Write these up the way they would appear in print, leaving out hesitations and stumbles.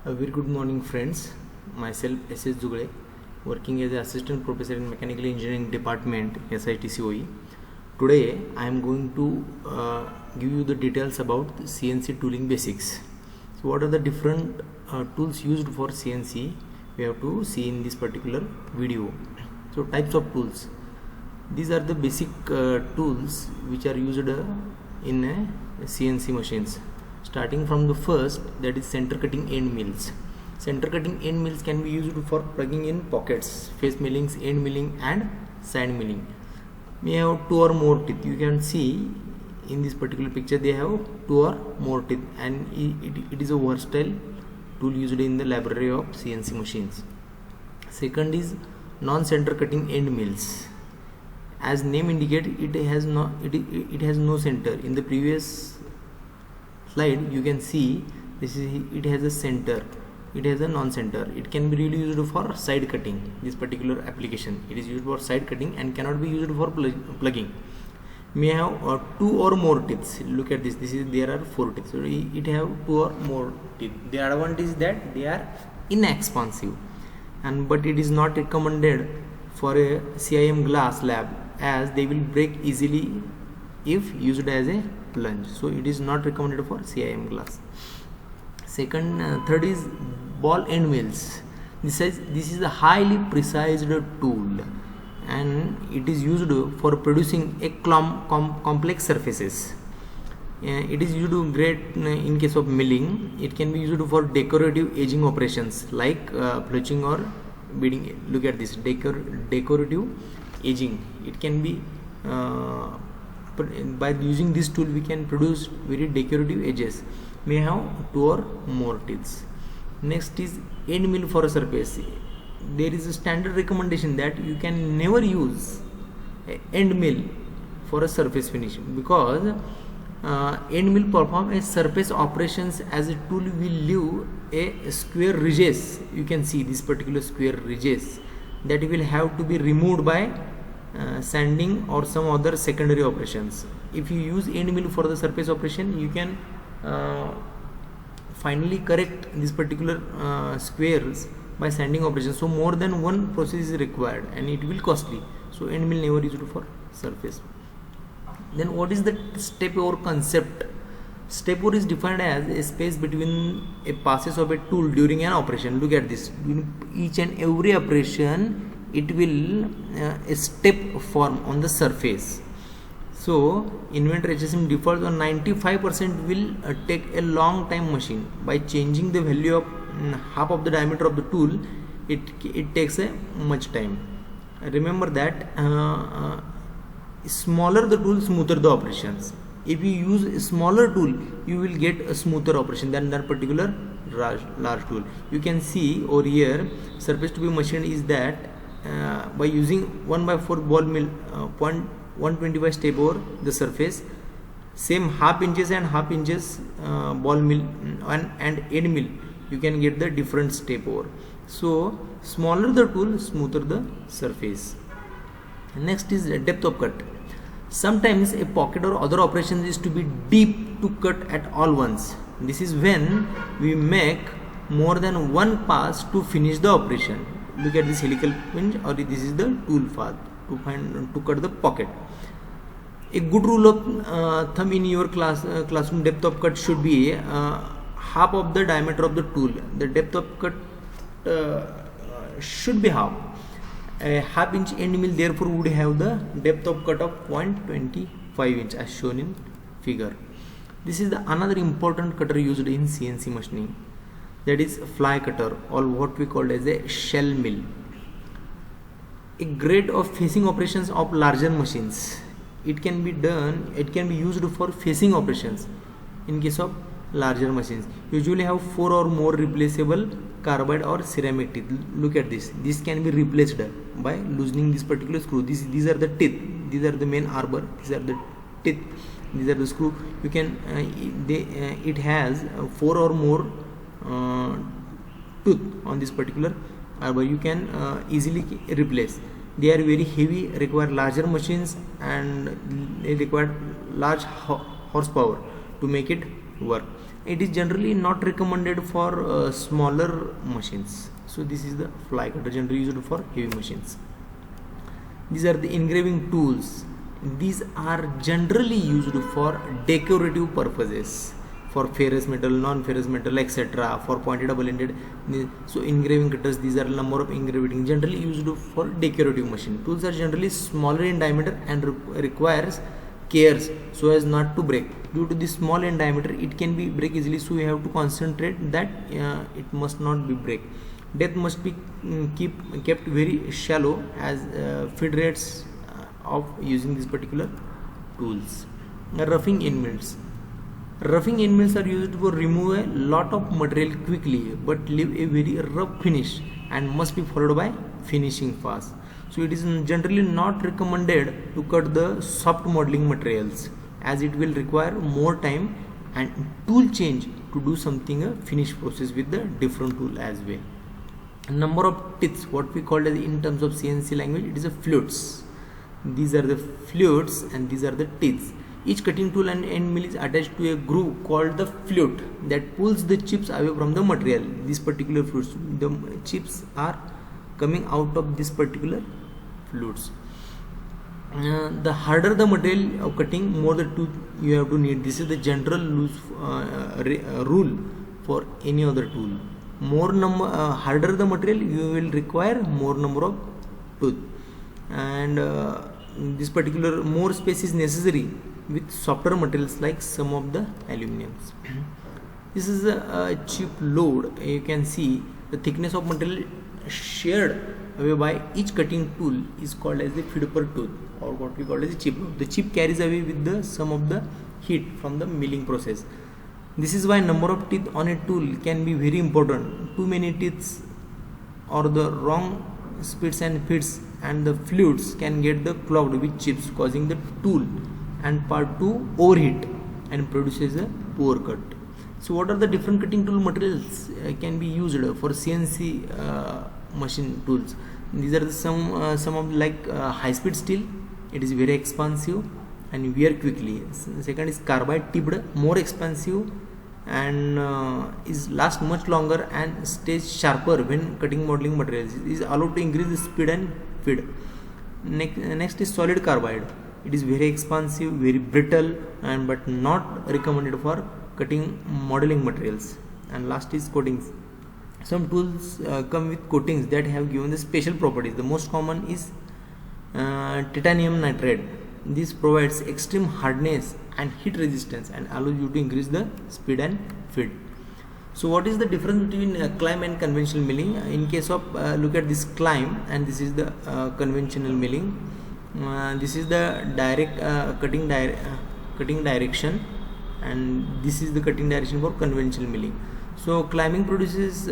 A very good morning, friends. Myself S.S. Zugle, working as an assistant professor in mechanical engineering department SITCOE. Today I am going to give you the details about CNC tooling basics. So what are the different tools used for CNC? We have to see in this particular video. So types of tools. These are the basic tools which are used in CNC machines. Starting from the first, that is center cutting end mills. Center cutting end mills can be used for plugging in pockets, face millings, end milling and side milling. We have two or more teeth. You can see in this particular picture they have two or more teeth, and it is a versatile tool used in the library of CNC machines. Second is non-center cutting end mills. As name indicates, it has no center. In the previous slide you can see it has a center, it has a non-center. It can be really used for side cutting. This particular application, it is used for side cutting and cannot be used for plugging. May have two or more teeth. Look at this. There are four teeth. So it have two or more teeth. The advantage is that they are inexpensive, but it is not recommended for a CIM glass slab, as they will break easily if used as a plunge. So it is not recommended for CIM glass. Third is ball end mills. This is a highly precise tool, and it is used for producing a complex surfaces. It is used great in case of milling. It can be used for decorative edging operations like fletching or beading. Look at this, decorative edging. It can be by using this tool we can produce very decorative edges. May have two or more teeth. Next is end mill for a surface. There is a standard recommendation that you can never use end mill for a surface finish, because end mill perform a surface operations as a tool will leave a square ridges. You can see this particular square ridges that will have to be removed by sanding or some other secondary operations. If you use end mill for the surface operation, you can finally correct this particular squares by sanding operations. So more than one process is required and it will costly. So end mill never used for surface. Then what is the step over concept? Step over is defined as a space between a passes of a tool during an operation. Look at this. In each and every operation it will a step form on the surface. So inventor HSM default on 95% will take a long time machine. By changing the value of half of the diameter of the tool, it takes a much time. Remember that smaller the tool, smoother the operations. If you use a smaller tool, you will get a smoother operation than that particular large tool. You can see over here, surface to be machined is that by using 1/4 ball mill, 125 step over the surface, same half inches and half inches ball mill and end mill, you can get the different step over. So smaller the tool, smoother the surface. Next is depth of cut. Sometimes a pocket or other operations is to be deep to cut at all once. This is when we make more than one pass to finish the operation. Look at this helical hinge, or this is the tool path to cut the pocket. A good rule of thumb in your classroom depth of cut should be half of the diameter of the tool. The depth of cut should be half. A half inch end mill therefore would have the depth of cut of 0.25 inch as shown in figure. This is another important cutter used in CNC machining, that is fly cutter, or what we call as a shell mill. A grade of facing operations of larger machines. It can be used for facing operations in case of larger machines. Usually have 4 or more replaceable carbide or ceramic teeth. Look at this. This can be replaced by loosening this particular screw. These are the teeth. These are the main arbor. These are the teeth. These are the screw. You can it has 4 or more tooth on this particular arbor. You can easily replace. They are very heavy, require larger machines, and they require large horsepower to make it work. it is generally not recommended for smaller machines. So this is the fly cutter generally used for heavy machines. These are the engraving tools. These are generally used for decorative purposes, for ferrous metal, non-ferrous metal, etc., for pointed double-ended. So engraving cutters, these are number of engraving generally used for decorative machine. Tools are generally smaller in diameter and requires cares so as not to break. Due to this small in diameter, it can be break easily, so we have to concentrate that it must not be break. Depth must be kept very shallow as feed rates of using these particular tools. Roughing end mills. Roughing end mills are used to remove a lot of material quickly but leave a very rough finish and must be followed by finishing fast. So it is generally not recommended to cut the soft modeling materials as it will require more time and tool change to do something a finished process with the different tool as well. Number of teeth, what we call as in terms of CNC language, it is a flutes. These are the flutes and these are the teeth. Each cutting tool and end mill is attached to a groove called the flute that pulls the chips away from the material. These particular flutes, the chips are coming out of this particular flutes. The harder the material of cutting, more the tooth you have to need. This is the general rule for any other tool. Harder the material, you will require more number of tooth, and this particular more space is necessary with softer materials like some of the aluminums. This is a chip load. You can see the thickness of material shared away by each cutting tool is called as the feed per tooth, or what we call as the chip load. The chip carries away with the some of the heat from the milling process. This is why number of teeth on a tool can be very important. Too many teeth or the wrong speeds and fits and the fluids can get the clogged with chips, causing the tool and part to overheat and produces a poor cut. So what are the different cutting tool materials can be used for CNC machine tools? These are the some of like high speed steel. It is very expensive and wear quickly. Second is carbide tipped, more expensive and is last much longer and stays sharper when cutting modeling materials. It is allowed to increase the speed and feed. Next is solid carbide. It is very expensive, very brittle, and but not recommended for cutting modeling materials. And last is coatings. Some tools come with coatings that have given the special properties. The most common is titanium nitride. This provides extreme hardness and heat resistance and allows you to increase the speed and feed. So what is the difference between climb and conventional milling? In case of look at this climb, and this is the conventional milling. This is the direct cutting direction, and this is the cutting direction for conventional milling. So climbing produces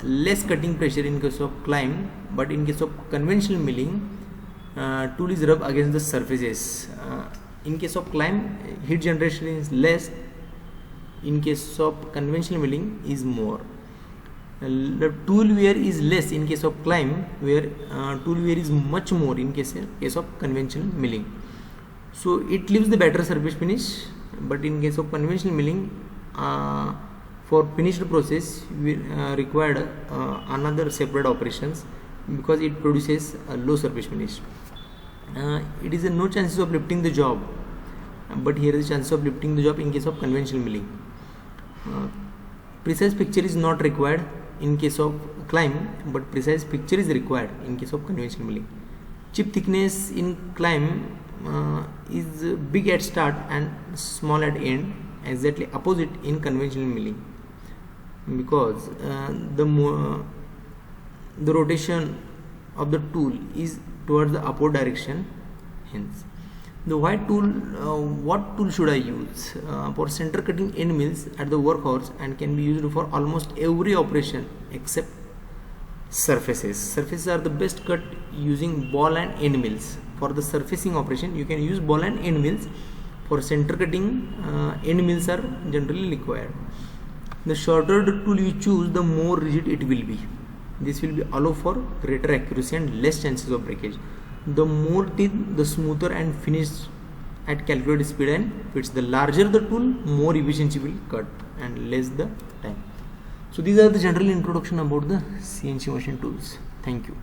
less cutting pressure in case of climb, but in case of conventional milling, tool is rubbed against the surfaces. In case of climb, heat generation is less. In case of conventional milling is more. The tool wear is less in case of climb, where tool wear is much more in case of conventional milling. So it leaves the better surface finish, but in case of conventional milling, for finished process we required another separate operations because it produces a low surface finish. It is no chances of lifting the job, but here is a chance of lifting the job in case of conventional milling. Precise picture is not required in case of climb, but precise picture is required in case of conventional milling. Chip thickness in climb is big at start and small at end, exactly opposite in conventional milling, because the rotation of the tool is towards the upward direction. Hence the white tool, what tool should I use? For center cutting end mills at the workhorse and can be used for almost every operation except surfaces. Surfaces are the best cut using ball and end mills. For the surfacing operation you can use ball and end mills. For center cutting, end mills are generally required. The shorter the tool you choose, the more rigid it will be. This will be allow for greater accuracy and less chances of breakage. The more teeth, the smoother and finished at calculated speed, and it's the larger the tool, more efficiency will cut and less the time. So these are the general introduction about the CNC machine tools. Thank you.